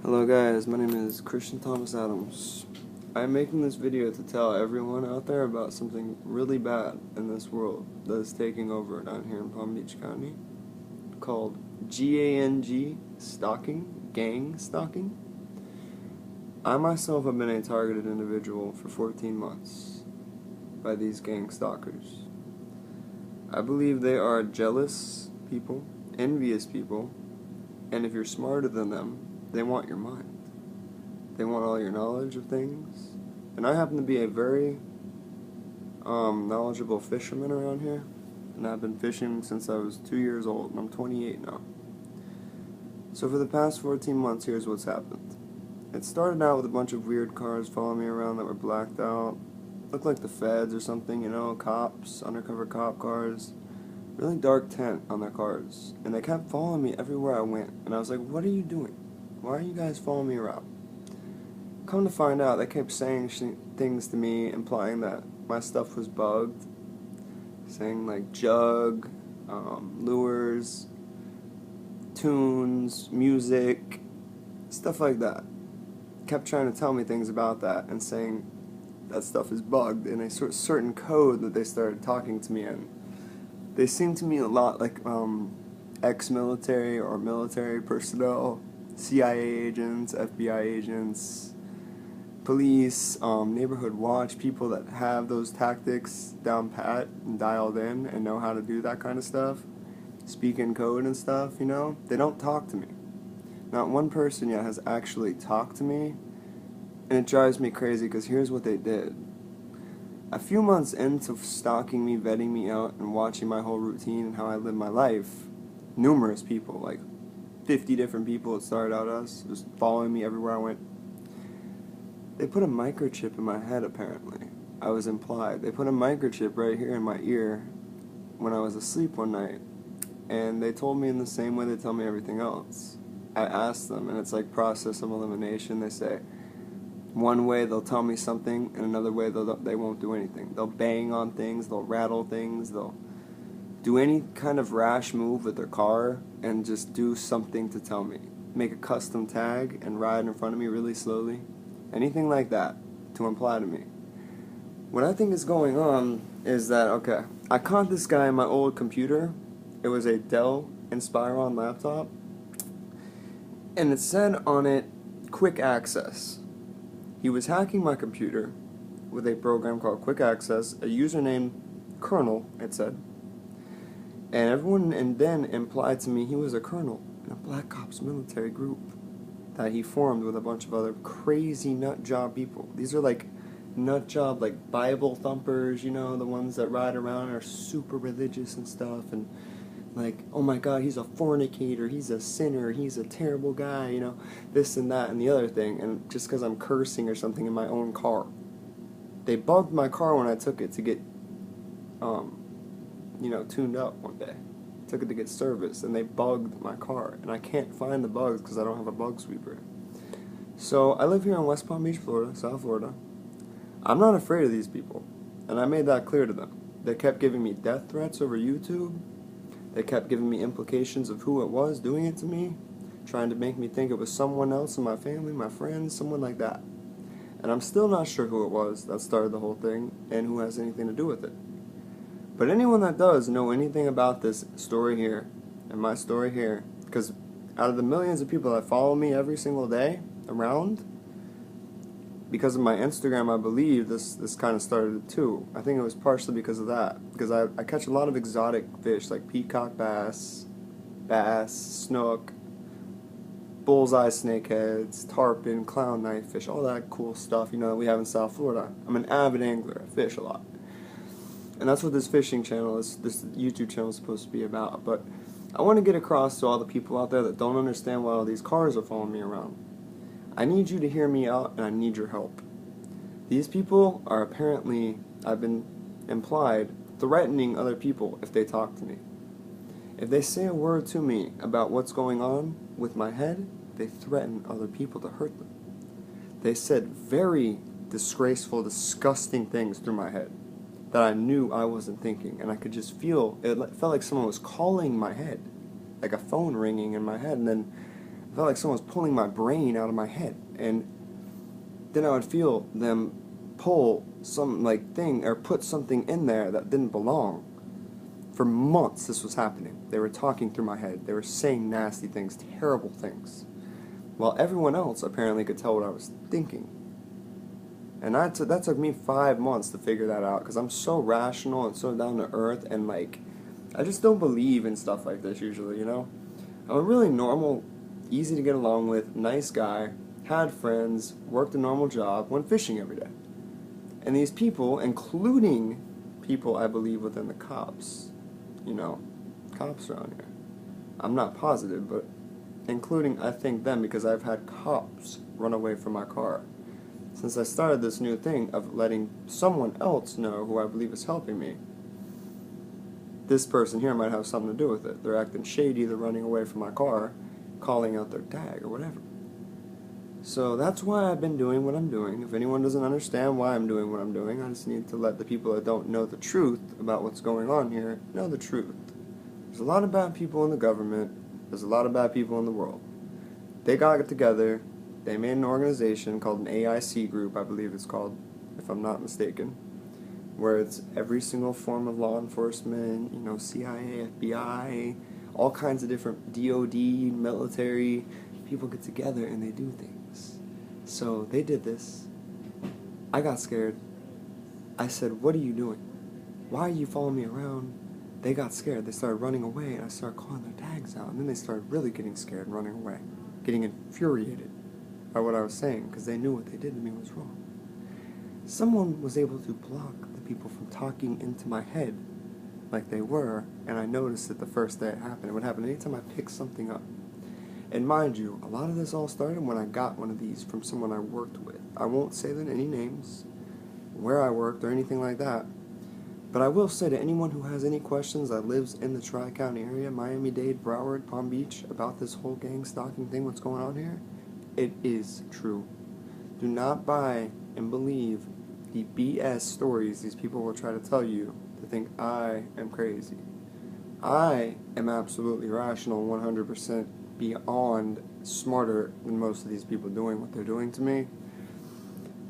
Hello guys, my name is Christian Thomas Adams. I'm making this video to tell everyone out there about something really bad in this world that is taking over down here in Palm Beach County called Gang stalking, gang stalking. I myself have been a targeted individual for 14 months by these gang stalkers. I believe they are jealous people, envious people, and if you're smarter than them, they want your mind. They want all your knowledge of things. And I happen to be a very knowledgeable fisherman around here. And I've been fishing since I was 2 years old, and I'm 28 now. So for the past 14 months, here's what's happened. It started out with a bunch of weird cars following me around that were blacked out. Looked like the feds or something, you know, cops, undercover cop cars. Really dark tint on their cars. And they kept following me everywhere I went. And I was like, what are you doing? Why are you guys following me around? Come to find out, they kept saying things to me implying that my stuff was bugged. Saying like jug, lures, tunes, music, stuff like that. Kept trying to tell me things about that and saying that stuff is bugged in a certain code that they started talking to me in. They seem to me a lot like ex-military or military personnel, CIA agents, FBI agents, police, neighborhood watch, people that have those tactics down pat and dialed in and know how to do that kind of stuff, speak in code and stuff, you know. They don't talk to me. Not one person yet has actually talked to me, and it drives me crazy because here's what they did. A few months into stalking me, vetting me out, and watching my whole routine and how I live my life, numerous people, like 50 different people that started out us, just following me everywhere I went. They put a microchip in my head, apparently. I was implied. They put a microchip right here in my ear when I was asleep one night, and they told me in the same way they tell me everything else. I asked them, and it's like process of elimination. They say, one way they'll tell me something, and another way they won't do anything. They'll bang on things, they'll rattle things, they'll do any kind of rash move with their car and just do something to tell me. Make a custom tag and ride in front of me really slowly. Anything like that to imply to me. What I think is going on is that, okay, I caught this guy in my old computer. It was a Dell Inspiron laptop. And it said on it, quick access. He was hacking my computer with a program called Quick Access, a username Colonel, it said. And everyone then implied to me he was a colonel in a Black Ops military group that he formed with a bunch of other crazy nut job people. These are like nut job, like Bible thumpers, you know, the ones that ride around and are super religious and stuff, and like, oh my God, he's a fornicator, he's a sinner, he's a terrible guy, you know, this and that and the other thing, and just because I'm cursing or something in my own car. They bugged my car when I took it to get, tuned up one day. Took it to get serviced, and they bugged my car, and I can't find the bugs because I don't have a bug sweeper. So I live here in West Palm Beach, Florida, South Florida. I'm not afraid of these people, and I made that clear to them. They kept giving me death threats over YouTube. They kept giving me implications of who it was doing it to me, trying to make me think it was someone else in my family, my friends, someone like that. And I'm still not sure who it was that started the whole thing and who has anything to do with it. But anyone that does know anything about this story here and my story here, because out of the millions of people that follow me every single day around, because of my Instagram, I believe this kind of started too. I think it was partially because of that, because I catch a lot of exotic fish like peacock bass, snook, bullseye snakeheads, tarpon, clown knifefish, all that cool stuff, you know, that we have in South Florida. I'm an avid angler. I fish a lot. And that's what this fishing channel is, this YouTube channel is supposed to be about. But I want to get across to all the people out there that don't understand why all these cars are following me around. I need you to hear me out, and I need your help. These people are apparently, I've been implied, threatening other people if they talk to me. If they say a word to me about what's going on with my head, they threaten other people to hurt them. They said very disgraceful, disgusting things through my head that I knew I wasn't thinking, and I could just feel, it felt like someone was calling my head, like a phone ringing in my head, and then if felt like someone was pulling my brain out of my head. And then I would feel them pull some like thing or put something in there that didn't belong. For months this was happening. They were talking through my head. They were saying nasty things, terrible things. While everyone else apparently could tell what I was thinking. And that took me 5 months to figure that out, because I'm so rational and so down to earth, and like, I just don't believe in stuff like this usually, you know? I'm a really normal, easy to get along with, nice guy, had friends, worked a normal job, went fishing every day. And these people, including people I believe within the cops, you know, cops around here. I'm not positive, but including, I think, them, because I've had cops run away from my car. Since I started this new thing of letting someone else know who I believe is helping me, this person here might have something to do with it. They're acting shady, they're running away from my car, calling out their tag or whatever. So that's why I've been doing what I'm doing. If anyone doesn't understand why I'm doing what I'm doing, I just need to let the people that don't know the truth about what's going on here know the truth. There's a lot of bad people in the government. There's a lot of bad people in the world. They got together. They made an organization called an AIC group, I believe it's called, if I'm not mistaken, where it's every single form of law enforcement, you know, CIA, FBI, all kinds of different DOD, military, people get together and they do things. So they did this. I got scared. I said, "What are you doing? Why are you following me around?" They got scared. They started running away, and I started calling their tags out. And then they started really getting scared and running away, getting infuriated by what I was saying, because they knew what they did to me was wrong. Someone was able to block the people from talking into my head like they were, and I noticed it the first day it happened. It would happen anytime I picked something up. And mind you, a lot of this all started when I got one of these from someone I worked with. I won't say any names, where I worked, or anything like that. But I will say to anyone who has any questions that lives in the Tri-County area, Miami-Dade, Broward, Palm Beach, about this whole gang stalking thing, what's going on here, it is true. Do not buy and believe the BS stories these people will try to tell you to think I am crazy. I am absolutely rational, 100% beyond smarter than most of these people doing what they're doing to me.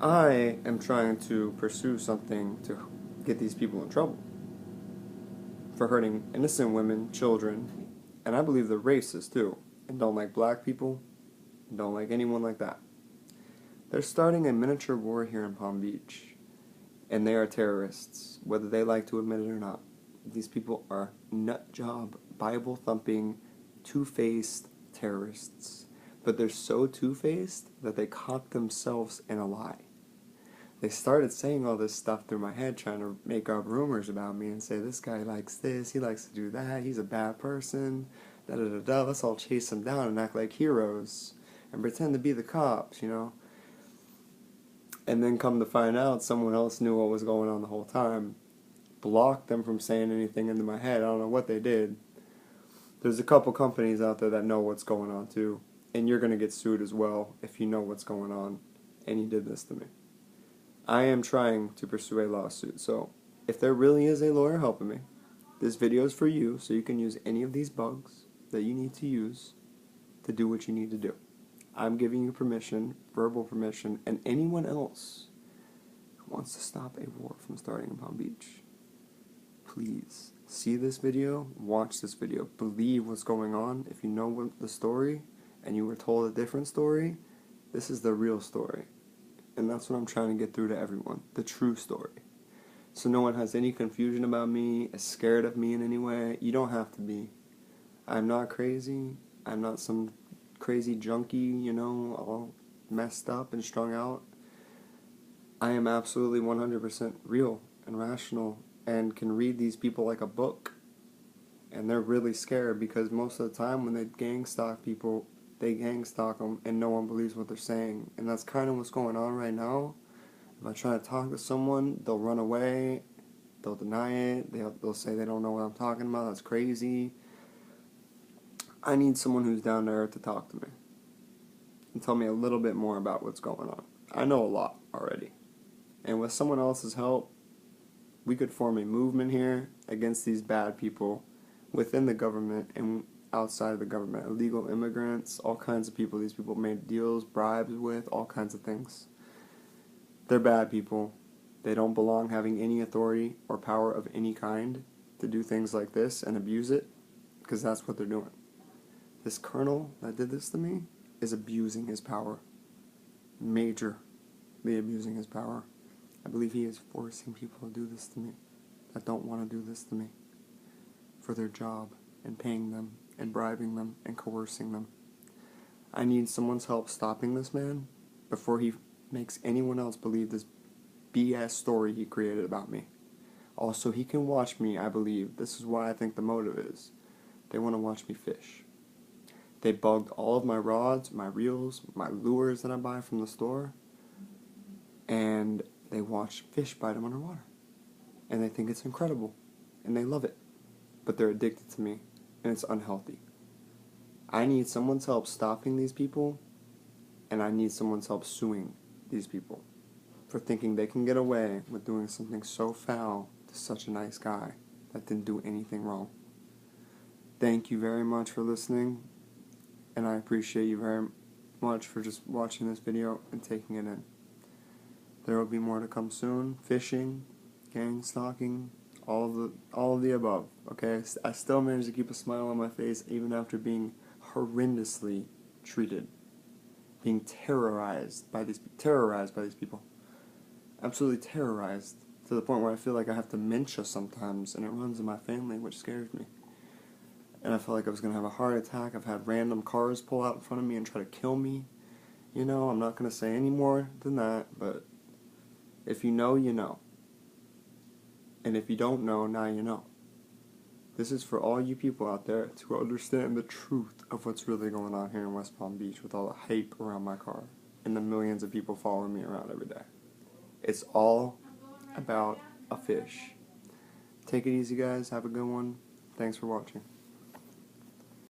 I am trying to pursue something to get these people in trouble for hurting innocent women, children, and I believe they're racist too, and don't like black people, and don't like anyone like that. They're starting a miniature war here in Palm Beach, and they are terrorists, whether they like to admit it or not. These people are nutjob, Bible-thumping, two-faced terrorists, but they're so two-faced that they caught themselves in a lie. They started saying all this stuff through my head, trying to make up rumors about me and say, this guy likes this, he likes to do that, he's a bad person, da-da-da-da, let's all chase him down and act like heroes and pretend to be the cops, you know. And then come to find out, someone else knew what was going on the whole time, blocked them from saying anything into my head. I don't know what they did. There's a couple companies out there that know what's going on too, and you're going to get sued as well if you know what's going on and you did this to me. I am trying to pursue a lawsuit, so if there really is a lawyer helping me, this video is for you, so you can use any of these bugs that you need to use to do what you need to do. I'm giving you permission, verbal permission, and anyone else who wants to stop a war from starting in Palm Beach, please see this video, watch this video, believe what's going on. If you know the story and you were told a different story, this is the real story. And that's what I'm trying to get through to everyone, the true story. So no one has any confusion about me, is scared of me in any way. You don't have to be. I'm not crazy. I'm not some crazy junkie, you know, all messed up and strung out. I am absolutely 100% real and rational and can read these people like a book. And they're really scared because most of the time when they gang stalk people, they gang stalk them and no one believes what they're saying. And that's kind of what's going on right now. If I try to talk to someone, they'll run away, they'll deny it, they'll say they don't know what I'm talking about, that's crazy. I need someone who's down to earth to talk to me and tell me a little bit more about what's going on. I know a lot already. And with someone else's help, we could form a movement here against these bad people within the government, and outside of the government. Illegal immigrants, all kinds of people. These people made deals, bribes with, all kinds of things. They're bad people. They don't belong having any authority or power of any kind to do things like this and abuse it, because that's what they're doing. This colonel that did this to me is abusing his power. Majorly abusing his power. I believe he is forcing people to do this to me that don't want to do this to me for their job, and paying them and bribing them and coercing them. I need someone's help stopping this man before he makes anyone else believe this BS story he created about me. Also, he can watch me, I believe. This is why I think the motive is. They want to watch me fish. They bugged all of my rods, my reels, my lures that I buy from the store, and they watch fish bite them underwater. And they think it's incredible, and they love it. But they're addicted to me, and it's unhealthy. I need someone's help stopping these people, and I need someone's help suing these people for thinking they can get away with doing something so foul to such a nice guy that didn't do anything wrong. Thank you very much for listening, and I appreciate you very much for just watching this video and taking it in. There will be more to come soon. Fishing, gang stalking, all of the above. Okay, I still managed to keep a smile on my face even after being horrendously treated, being terrorized by these people, absolutely terrorized to the point where I feel like I have dementia sometimes, and it runs in my family, which scares me. And I felt like I was gonna have a heart attack. I've had random cars pull out in front of me and try to kill me. You know, I'm not gonna say any more than that, but if you know, you know. And if you don't know, now you know. This is for all you people out there to understand the truth of what's really going on here in West Palm Beach with all the hype around my car and the millions of people following me around every day. It's all about a fish. Take it easy, guys. Have a good one. Thanks for watching.